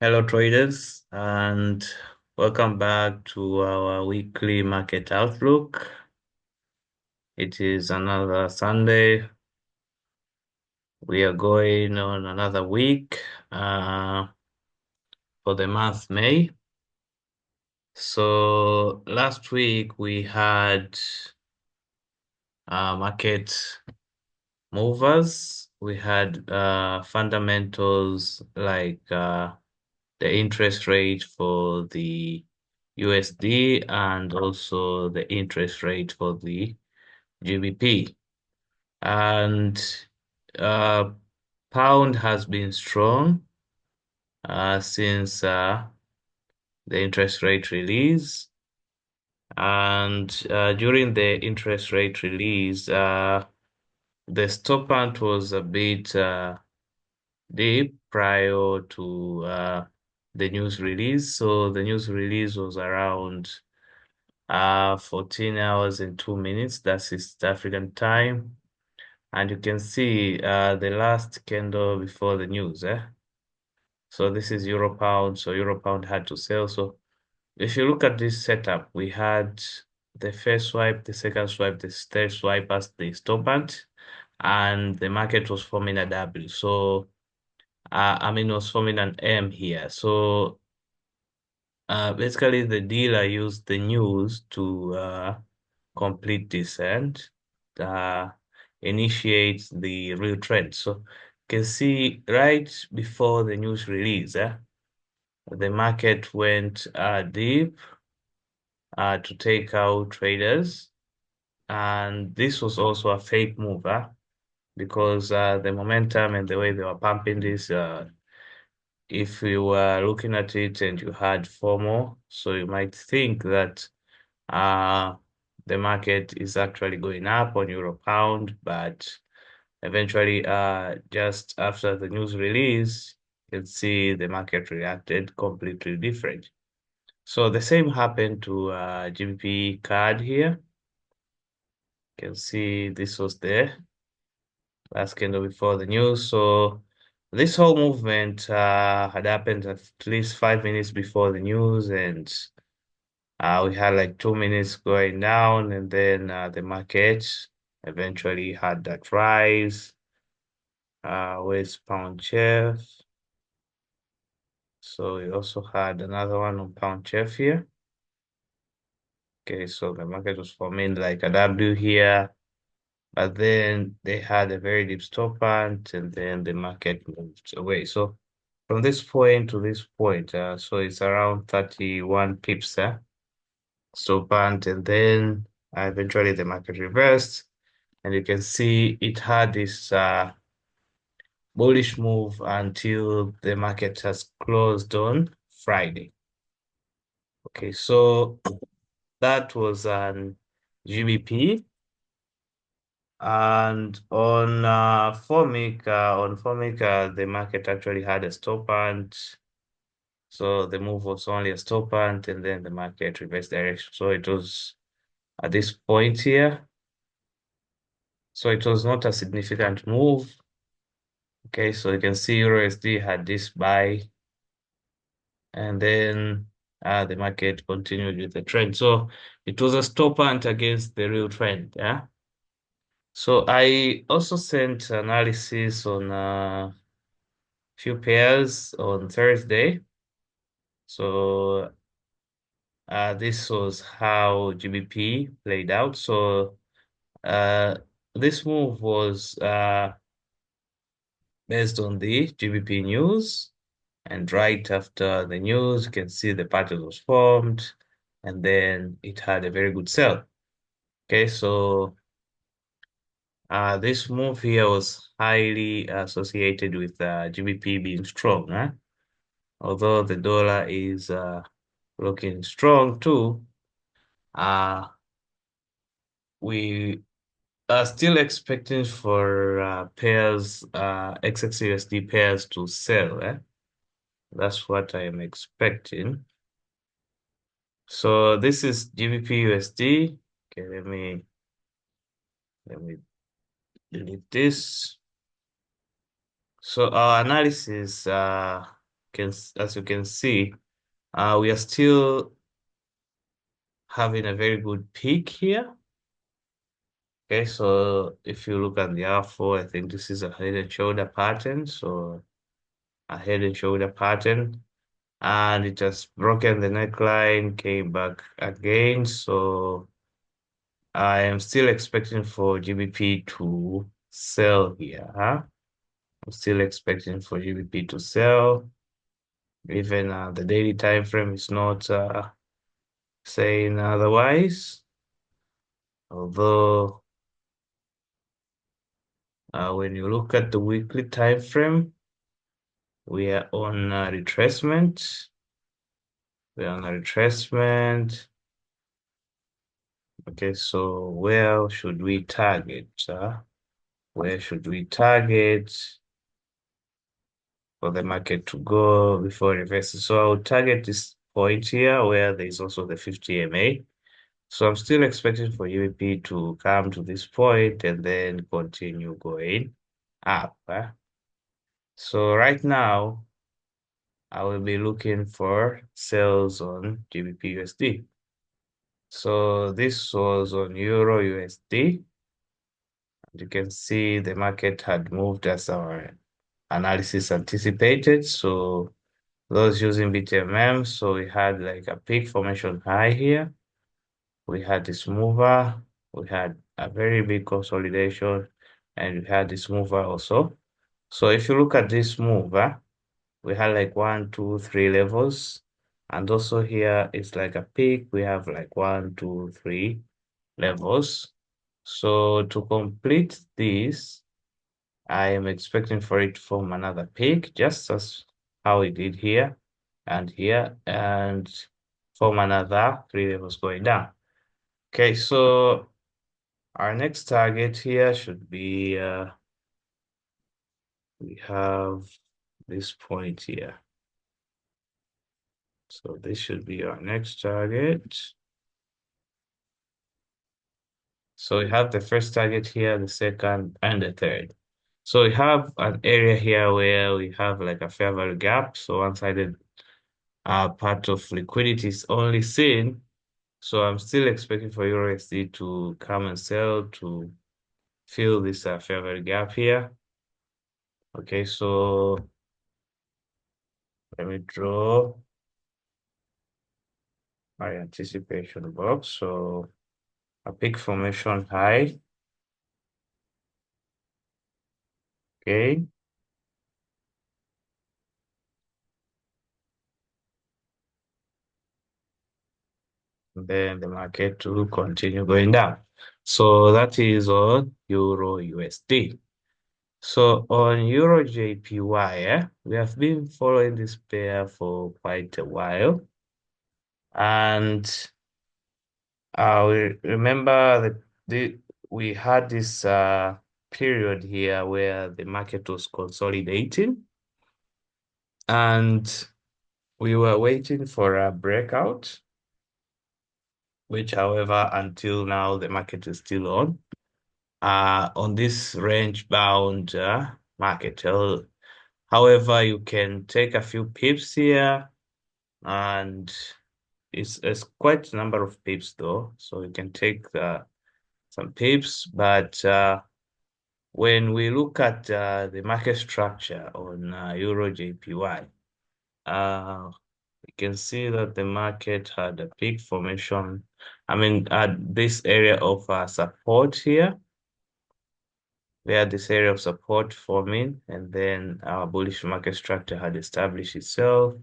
Hello, traders, and welcome back to our weekly market outlook. It is another Sunday. We are going on another week for the month May. So last week we had market movers. We had fundamentals like the interest rate for the USD and also the interest rate for the GBP. And uh, pound has been strong since the interest rate release. And during the interest rate release, the stop out was a bit deep prior to the news release. So the news release was around 14 hours and 2 minutes. That's East African time. And you can see the last candle before the news. So this is Euro Pound. So Euro Pound had to sell. So if you look at this setup, we had the first swipe, the second swipe, the third swipe as the stop out, and the market was forming a W. So it was forming an M here. So basically the dealer used the news to complete this and uh, initiate the real trend. So you can see right before the news release, the market went deep to take out traders. And this was also a fake move, because the momentum and the way they were pumping this, if you were looking at it and you had FOMO, so you might think that uh, the market is actually going up on Euro Pound, but eventually, just after the news release, you can see the market reacted completely different. So the same happened to GBP card here. You can see this was the last candle before the news. So this whole movement had happened at least 5 minutes before the news, and we had like 2 minutes going down, and then the market eventually had that rise with pound chef. So we also had another one on pound chef here. Okay, so the market was forming like a W here, but then they had a very deep stop point, and then the market moved away. So from this point to this point, so it's around 31 pips stop point, and then eventually the market reversed, and you can see it had this bullish move until the market has closed on Friday. Okay, so that was an GBP. And on Formica, the market actually had a stop and so the move was only a stop and then the market reversed direction. So it was at this point here. So it was not a significant move. Okay, so you can see EURUSD had this buy, and then the market continued with the trend. So it was a stop hunt against the real trend. Yeah. So I also sent analysis on few pairs on Thursday. So this was how GBP played out. So uh, this move was based on the GBP news. And right after the news, you can see the pattern was formed. And then it had a very good sell. Okay, so this move here was highly associated with GBP being strong. Although the dollar is looking strong too, uh, we are still expecting for pairs, XXUSD pairs to sell. That's what I am expecting. So this is GBP USD. Okay, let me delete this. So our analysis as you can see, we are still having a very good peak here. Okay, so if you look at the R4, I think this is a head and shoulder pattern. So a head and shoulder pattern, and it has broken the neckline, came back again. So I am still expecting for GBP to sell here. Huh? I'm still expecting for GBP to sell. Even the daily time frame is not saying otherwise. Although when you look at the weekly time frame, we are on retracement. We're on a retracement. Okay, so where should we target? Where should we target for the market to go before reversing? So I'll target this point here where there's also the 50 MA. So I'm still expecting for UAP to come to this point and then continue going up. So right now, I will be looking for sales on GBP USD. So this was on Euro USD. You can see the market had moved as our analysis anticipated. So those using BTMM, so we had like a peak formation high here. We had this mover, we had a very big consolidation, and we had this mover also. So if you look at this mover, we had like 1, 2, 3 levels. And also here it's like a peak. We have like 1, 2, 3 levels. So to complete this, I am expecting for it to form another peak, just as how it did here and form another 3 levels going down. Okay, so our next target here should be we have this point here. So this should be our next target. So we have the first target here, the second, and the third. So we have an area here where we have like a fair value gap. So one-sided part of liquidity is only seen. So I'm still expecting for EURUSD to come and sell to fill this fair value gap here. Okay, so let me draw my anticipation box. So a peak formation high. Okay. Then the market will continue going down. So that is on Euro USD. So on Euro JPY, we have been following this pair for quite a while. And we remember that we had this period here where the market was consolidating. And we were waiting for a breakout, which, however, until now, the market is still on this range bound market. However, you can take a few pips here, and it's quite a number of pips though. So you can take some pips, but when we look at the market structure on Euro JPY, you can see that the market had a peak formation. I mean, at this area of support here, we had this area of support forming, and then our bullish market structure had established itself.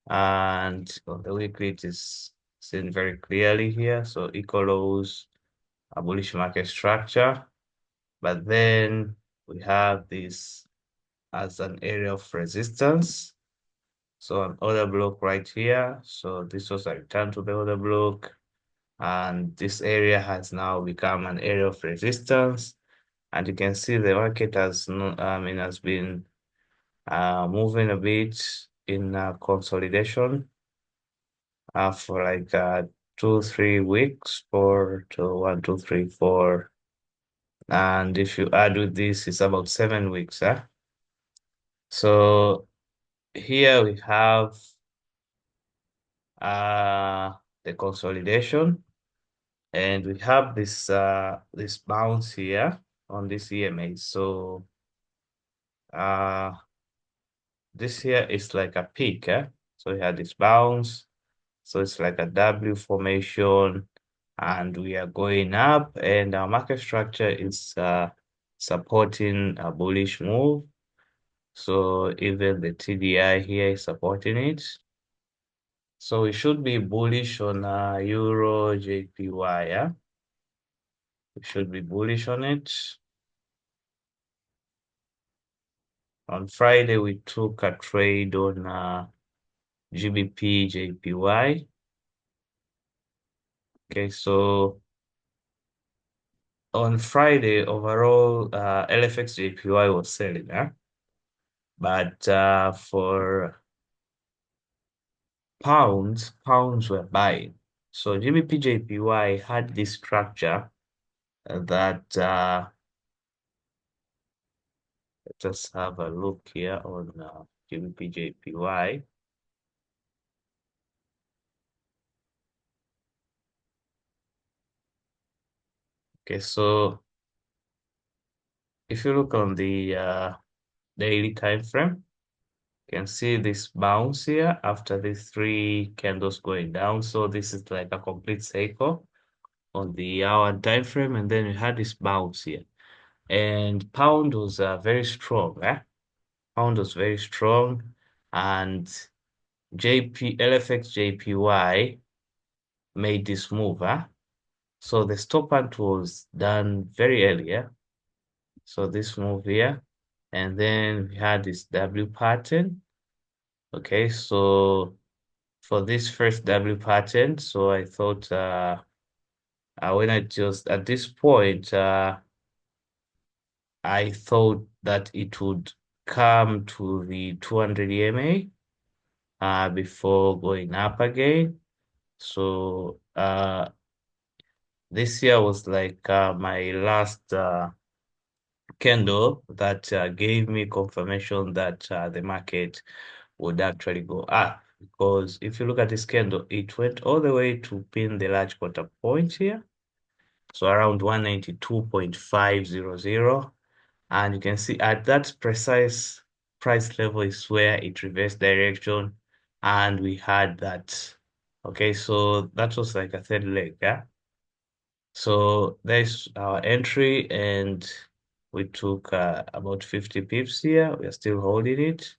And on the weekly, it is seen very clearly here. So equal lows, a bullish market structure. But then we have this as an area of resistance. So an order block right here. So this was a return to the order block. And this area has now become an area of resistance. And you can see the market has has been moving a bit in consolidation for like 2, 3 weeks, 4 to 1, 2, 3, 4. And if you add with this, it's about 7 weeks. So here we have the consolidation, and we have this bounce here on this EMA. So uh this here is like a peak, eh? So we had this bounce, so it's like a W formation, and we are going up, and our market structure is supporting a bullish move. So even the TDI here is supporting it. So we should be bullish on Euro JPY, yeah? We should be bullish on it. On Friday, we took a trade on GBP JPY. Okay, so on Friday, overall, LFX JPY was selling, huh? But for pounds were buying. So GBP JPY had this structure that let us have a look here on GBP JPY. Okay, so if you look on the daily time frame, you can see this bounce here after these three candles going down. So this is like a complete cycle on the hour time frame, and then we had this bounce here. And pound was very strong, eh? Pound was very strong, and LFX JPY made this move, huh? So the stop hunt was done very early, yeah? So this move here, and then we had this W pattern. Okay, so for this first W pattern, so I thought when I just at this point, I thought that it would come to the 200 EMA before going up again. So this year was like my last candle that gave me confirmation that the market would actually go up. Because if you look at this candle, it went all the way to pin the large quarter point here. So around 192.500. And you can see at that precise price level is where it reversed direction. And we had that. Okay, so that was like a third leg, yeah? So there's our entry, and we took about 50 pips here. We are still holding it.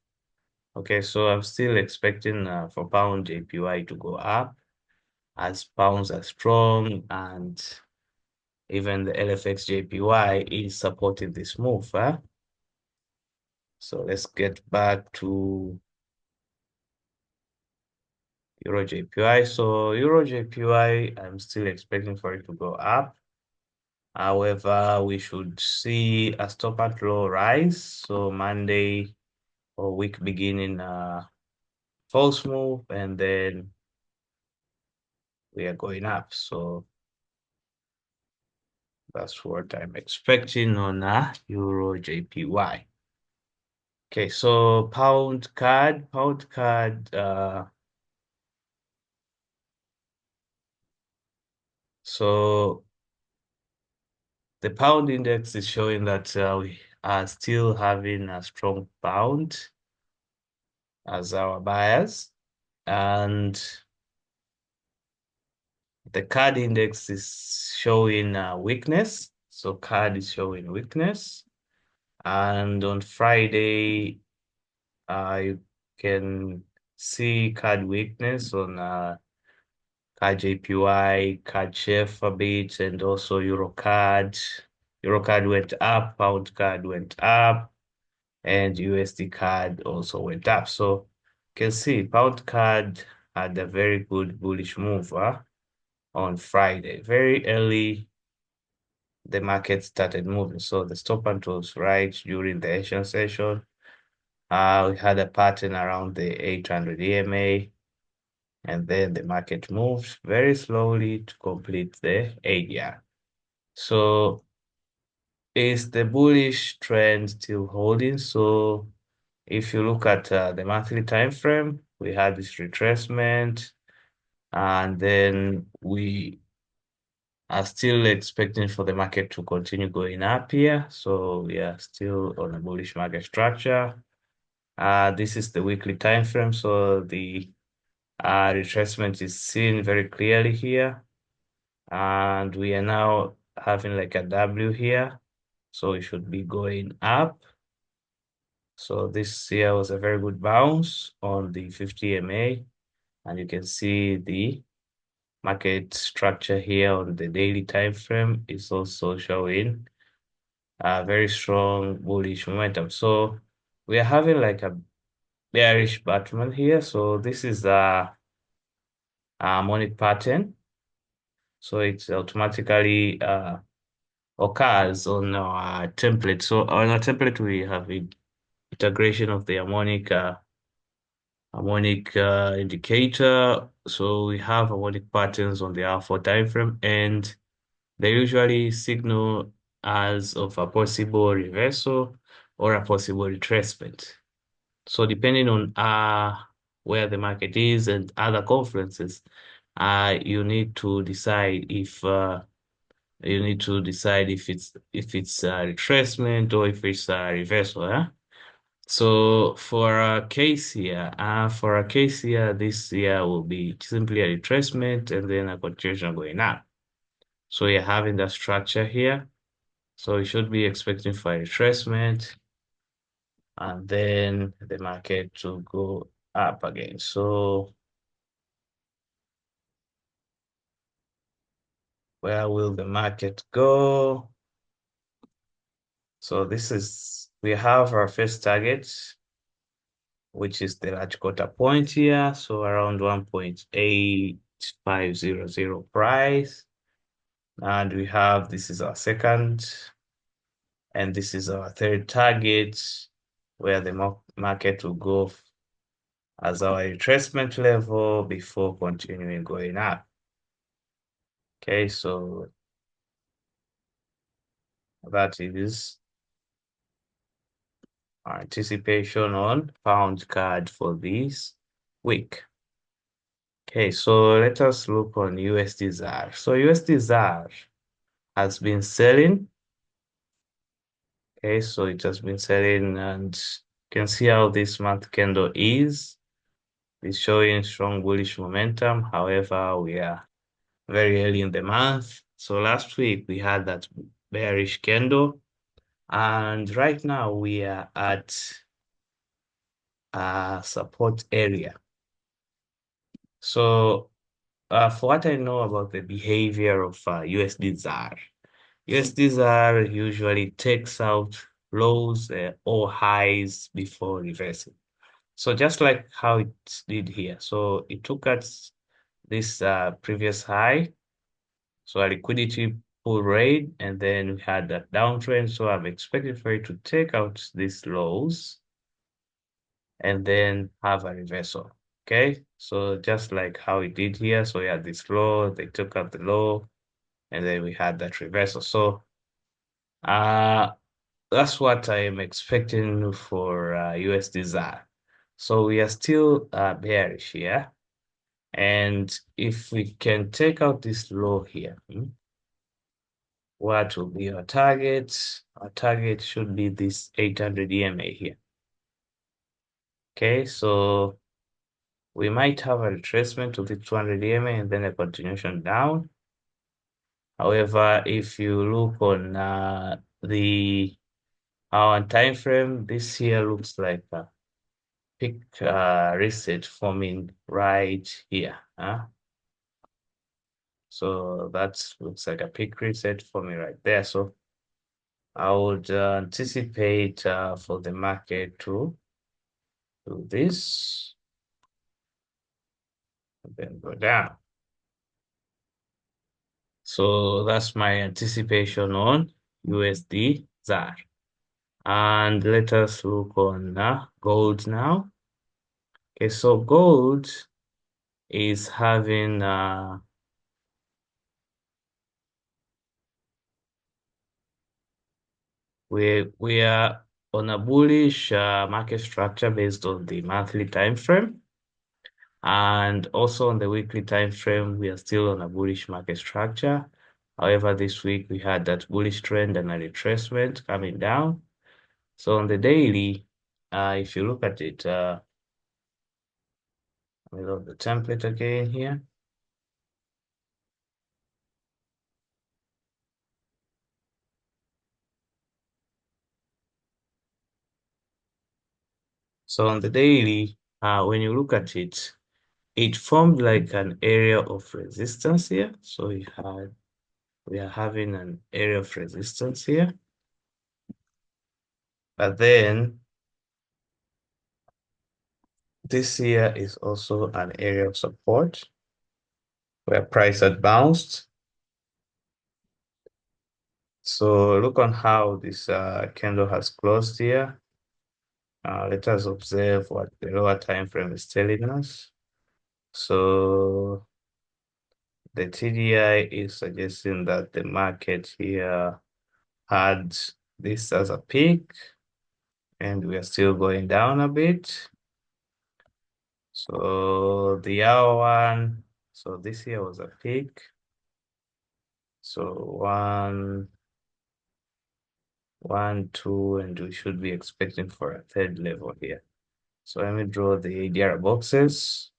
Okay, so I'm still expecting for pound JPY to go up as pounds are strong, and even the LFX JPY is supporting this move. Huh? So let's get back to Euro JPY. So Euro JPY, I'm still expecting for it to go up. However, we should see a stop and flow rise. So Monday or week beginning false move, and then we are going up. So that's what I'm expecting on Euro JPY. Okay, so pound card. So the pound index is showing that we are still having a strong pound as our buyers, and the card index is showing weakness. So card is showing weakness, and on Friday, you can see card weakness on card JPY, card chef a bit, and also Euro card. Euro card went up, pound card went up, and USD card also went up. So you can see pound card had a very good bullish move on Friday. Very early, the market started moving. So the stop hunt was right during the Asian session. We had a pattern around the 800 EMA, and then the market moved very slowly to complete the ADR. So is the bullish trend still holding? So If you look at the monthly time frame, we had this retracement, and then we are still expecting for the market to continue going up here. So we are still on a bullish market structure. This is the weekly time frame, so the retracement is seen very clearly here. And we are now having like a W here. So it should be going up. So this here was a very good bounce on the 50 MA. And you can see the market structure here on the daily time frame is also showing a very strong bullish momentum. So we are having like a bearish bottom here. So this is a harmonic pattern. So it automatically occurs on our template. So on our template, we have integration of the harmonic indicator. So we have harmonic patterns on the hour 4 time frame, and they usually signal as of a possible reversal or a possible retracement. So depending on where the market is and other conferences, you need to decide if it's a retracement or if it's a reversal. So for a case here, this year will be simply a retracement and then a continuation going up. So you're having the structure here. So you should be expecting for a retracement and then the market to go up again. So where will the market go? So we have our first target, which is the large quarter point here. So around 1.8500 price. And we have, this is our second, and this is our third target, where the market will go as our retracement level before continuing going up. Okay, so that is our anticipation on pound card for this week. Okay, so let us look on USD ZAR. So USD ZAR has been selling. Okay, so it has been selling, and you can see how this month candle is. It's showing strong bullish momentum. However, we are very early in the month. So last week we had that bearish candle, and right now we are at a support area. So for what I know about the behavior of USD ZAR, USD ZAR usually takes out lows or highs before reversing. So just like how it did here. So it took out this previous high, so a liquidity pull rate, and then we had that downtrend. So I'm expecting for it to take out these lows and then have a reversal. Okay, so just like how it did here. So we had this low, they took out the low, and then we had that reversal. So uh that's what I am expecting for USD ZAR. So we are still bearish here. And if we can take out this low here, what will be our target? Our target should be this 800 EMA here. Okay, so we might have a retracement to the 200 EMA and then a continuation down. However, if you look on the our time frame, this here looks like a peak reset forming right here. So that looks like a peak reset for me right there. So I would anticipate for the market to do this and then go down. So that's my anticipation on USD ZAR. And let us look on gold now. Okay, so gold is having we are on a bullish market structure based on the monthly time frame. And also on the weekly time frame, we are still on a bullish market structure. However, this week we had that bullish trend and a retracement coming down. So on the daily, if you look at it, let me load the template again here. So on the daily, when you look at it, it formed like an area of resistance here. So we are having an area of resistance here. But then this here is also an area of support where price had bounced. So look on how this candle has closed here. Let us observe what the lower time frame is telling us. So the TDI is suggesting that the market here had this as a peak, and we are still going down a bit. So the hour one, so this here was a peak. So one, two, and we should be expecting for a third level here. So let me draw the ADR boxes.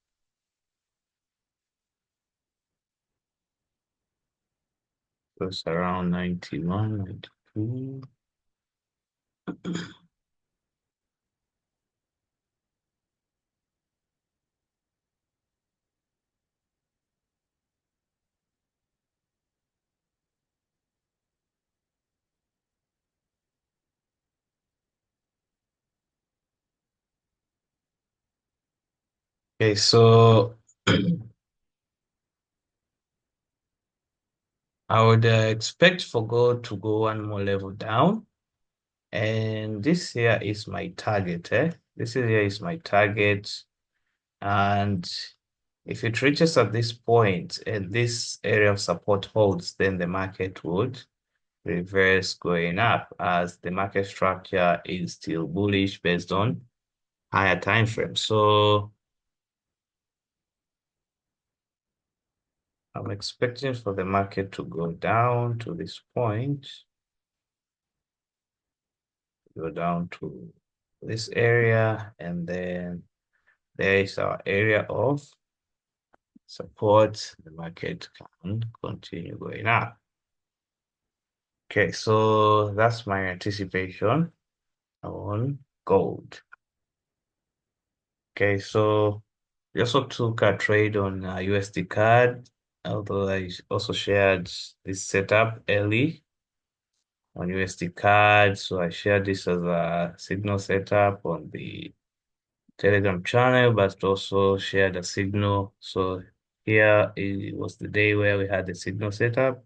So it's around 91, 92. Okay, so I would expect for gold to go one more level down. And this here is my target, eh? This here is my target. And if it reaches at this point and this area of support holds, then the market would reverse going up as the market structure is still bullish based on higher time frames. So I'm expecting for the market to go down to this point, go down to this area, and then there is our area of support. The market can continue going up. Okay, so that's my anticipation on gold. Okay, so we also took a trade on USD CAD, although I also shared this setup early on USD CAD. So I shared this as a signal setup on the Telegram channel, but also shared a signal. So here it was the day where we had the signal setup.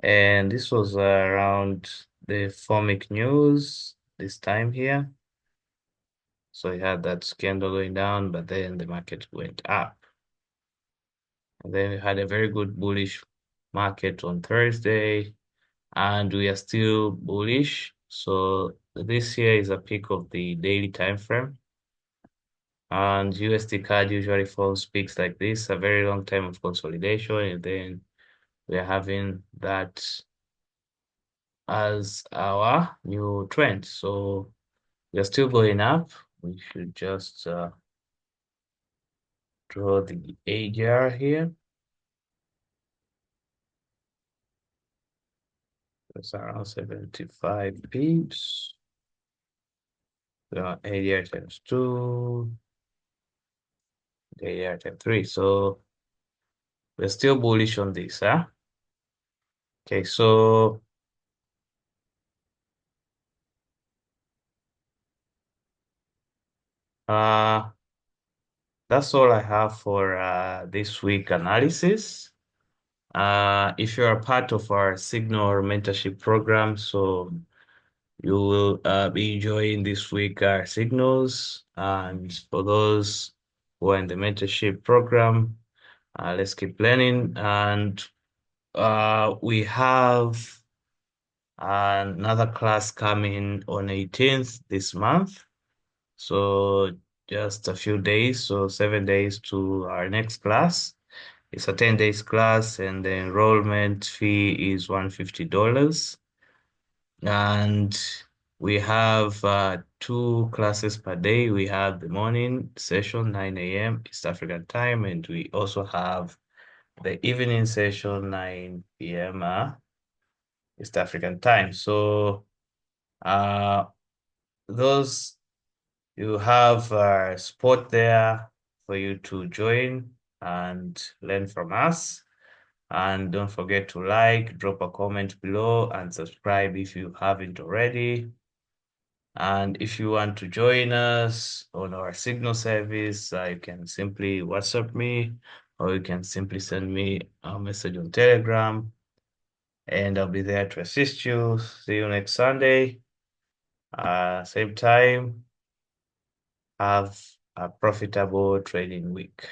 And this was around the Formic news this time here. So we had that candle going down, but then the market went up. And then we had a very good bullish market on Thursday, and we are still bullish. So this here is a peak of the daily time frame. And USD CAD usually forms peaks like this, a very long time of consolidation, and then we are having that as our new trend. So we are still going up. We should just draw the ADR here. It's around 75 pips. So ADR times 2, ADR times 3. So we're still bullish on this, huh? Okay, so uh that's all I have for this week analysis. If you're a part of our Signal mentorship program, so you will be enjoying this week our signals. And for those who are in the mentorship program, let's keep learning. And we have Another class coming on 18th this month. So just a few days, so 7 days to our next class. It's a 10 days class and the enrollment fee is $150. And we have two classes per day. We have the morning session, 9 a.m. East African time, and we also have the evening session, 9 p.m. East African time. So uh, those you have a spot there for you to join and learn from us. And don't forget to like, drop a comment below, and subscribe if you haven't already. And if you want to join us on our signal service, you can simply WhatsApp me, or you can simply send me a message on Telegram, and I'll be there to assist you. See you next Sunday. Same time. Have a profitable trading week.